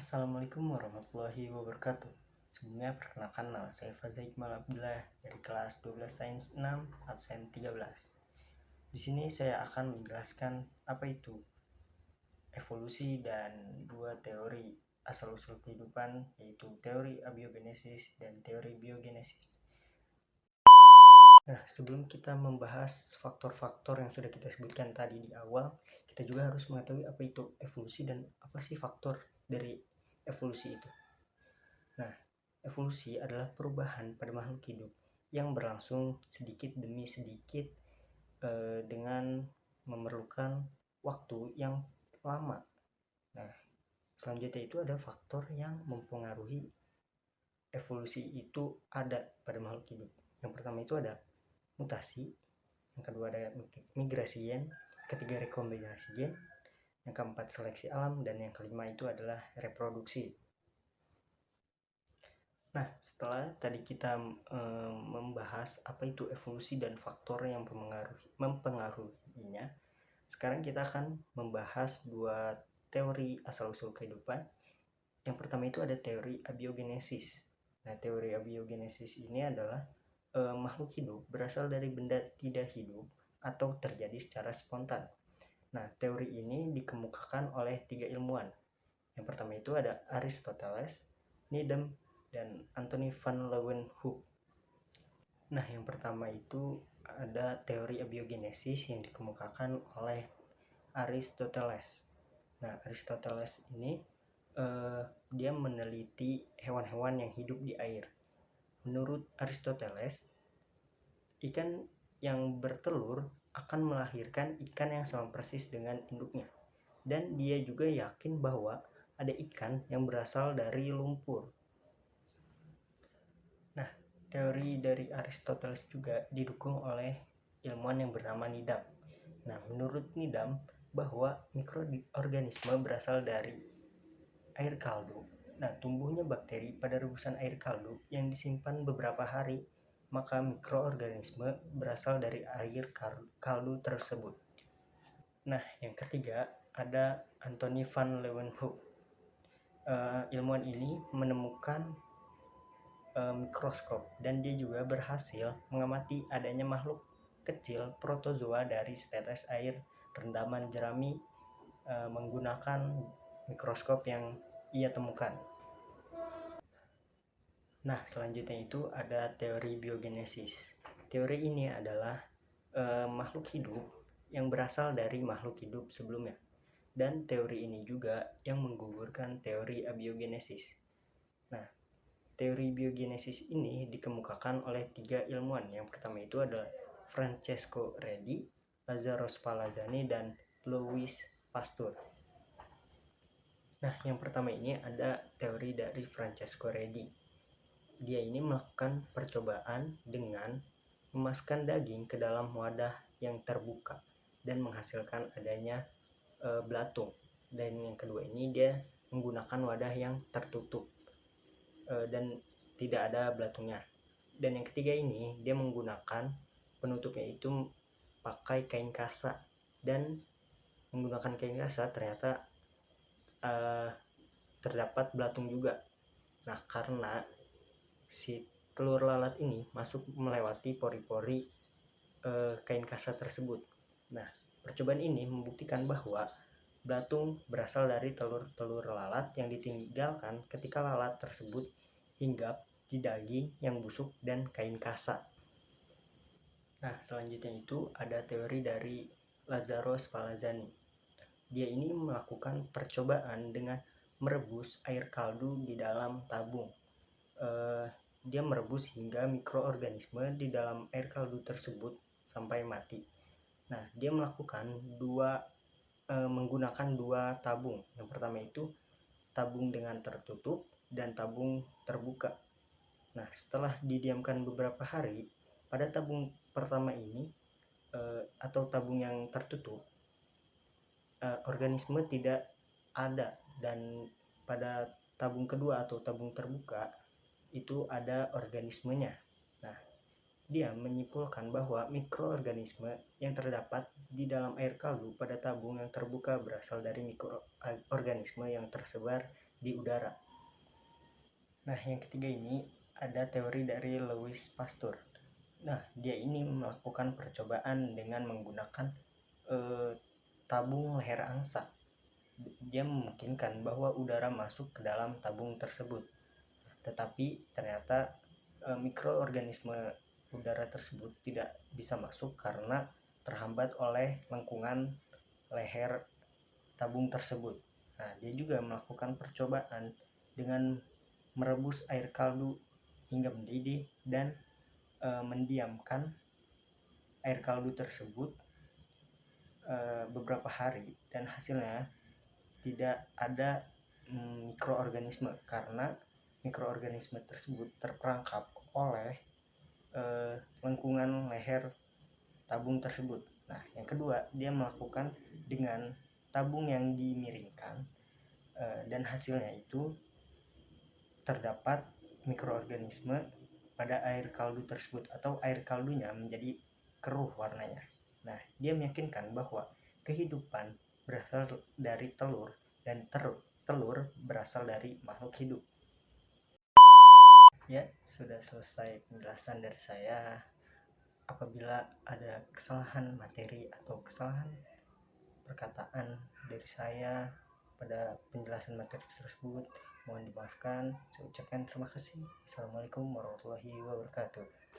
Assalamualaikum warahmatullahi wabarakatuh. Sebelumnya perkenalkan, nama saya Faza Iqmal Abdullah dari kelas 12 Sains 6 absen 13. Di sini saya akan menjelaskan apa itu evolusi dan dua teori asal-usul kehidupan, yaitu teori abiogenesis dan teori biogenesis. Nah, sebelum kita membahas faktor-faktor yang sudah kita sebutkan tadi di awal, kita juga harus mengetahui apa itu evolusi dan apa sih faktor dari evolusi itu. Nah, evolusi adalah perubahan pada makhluk hidup yang berlangsung sedikit demi sedikit dengan memerlukan waktu yang lama. Nah, selanjutnya itu ada faktor yang mempengaruhi evolusi itu ada pada makhluk hidup. Yang pertama itu ada mutasi, yang kedua ada migrasi gen, ketiga rekombinasi gen, yang keempat seleksi alam, dan yang kelima itu adalah reproduksi. Nah, setelah tadi kita membahas apa itu evolusi dan faktor yang mempengaruhinya, sekarang kita akan membahas dua teori asal-usul kehidupan. Yang pertama itu ada teori abiogenesis. Nah, teori abiogenesis ini adalah makhluk hidup berasal dari benda tidak hidup atau terjadi secara spontan. Nah, teori ini dikemukakan oleh 3 ilmuwan. Yang pertama itu ada Aristoteles, Needham, dan Anthony van Leeuwenhoek. Nah, yang pertama itu ada teori abiogenesis yang dikemukakan oleh Aristoteles. Nah, Aristoteles ini dia meneliti hewan-hewan yang hidup di air. Menurut Aristoteles, ikan yang bertelur akan melahirkan ikan yang sama persis dengan induknya. Dan dia juga yakin bahwa ada ikan yang berasal dari lumpur. Nah, teori dari Aristoteles juga didukung oleh ilmuwan yang bernama Needham. Nah, menurut Needham bahwa mikroorganisme berasal dari air kaldu. Nah, tumbuhnya bakteri pada rebusan air kaldu yang disimpan beberapa hari, maka mikroorganisme berasal dari air kaldu tersebut. Nah, yang ketiga ada Anthony van Leeuwenhoek. Ilmuwan ini menemukan mikroskop dan dia juga berhasil mengamati adanya makhluk kecil protozoa dari setetes air rendaman jerami menggunakan mikroskop yang ia temukan. Nah, selanjutnya itu ada teori biogenesis. Teori ini adalah makhluk hidup yang berasal dari makhluk hidup sebelumnya. Dan teori ini juga yang menggugurkan teori abiogenesis. Nah, teori biogenesis ini dikemukakan oleh 3 ilmuwan. Yang pertama itu adalah Francesco Redi, Lazzaro Spallanzani, dan Louis Pasteur. Nah, yang pertama ini ada teori dari Francesco Redi. Dia ini melakukan percobaan dengan memasukkan daging ke dalam wadah yang terbuka dan menghasilkan adanya belatung. Dan yang kedua ini dia menggunakan wadah yang tertutup dan tidak ada belatungnya. Dan yang ketiga ini dia menggunakan penutupnya itu pakai kain kasa, dan menggunakan kain kasa ternyata terdapat belatung juga. Nah, karena si telur lalat ini masuk melewati pori-pori kain kasa tersebut. Nah, percobaan ini membuktikan bahwa belatung berasal dari telur-telur lalat yang ditinggalkan ketika lalat tersebut hinggap di daging yang busuk dan kain kasa. Nah, selanjutnya itu ada teori dari Lazzaro Spallanzani. Dia ini melakukan percobaan dengan merebus air kaldu di dalam tabung. Dia merebus hingga mikroorganisme di dalam air kaldu tersebut sampai mati. Nah, dia melakukan menggunakan 2 tabung. Yang pertama itu tabung dengan tertutup dan tabung terbuka. Nah, setelah didiamkan beberapa hari, pada tabung pertama ini atau tabung yang tertutup, organisme tidak ada, dan pada tabung kedua atau tabung terbuka itu ada organismenya. Nah, dia menyimpulkan bahwa mikroorganisme yang terdapat di dalam air kaldu pada tabung yang terbuka berasal dari mikroorganisme yang tersebar di udara. Nah, yang ketiga ini ada teori dari Louis Pasteur. Nah, dia ini melakukan percobaan dengan menggunakan tabung leher angsa. Dia memungkinkan bahwa udara masuk ke dalam tabung tersebut, tetapi ternyata mikroorganisme udara tersebut tidak bisa masuk karena terhambat oleh lengkungan leher tabung tersebut. Nah, dia juga melakukan percobaan dengan merebus air kaldu hingga mendidih dan mendiamkan air kaldu tersebut beberapa hari, dan hasilnya tidak ada mikroorganisme karena mikroorganisme tersebut terperangkap oleh lengkungan leher tabung tersebut. Nah, yang kedua, dia melakukan dengan tabung yang dimiringkan dan hasilnya itu terdapat mikroorganisme pada air kaldu tersebut, atau air kaldunya menjadi keruh warnanya. Nah, dia meyakinkan bahwa kehidupan berasal dari telur dan telur berasal dari makhluk hidup. Ya, sudah selesai penjelasan dari saya. Apabila ada kesalahan materi atau kesalahan perkataan dari saya pada penjelasan materi tersebut, mohon dimaafkan. Saya ucapkan terima kasih. Assalamualaikum warahmatullahi wabarakatuh.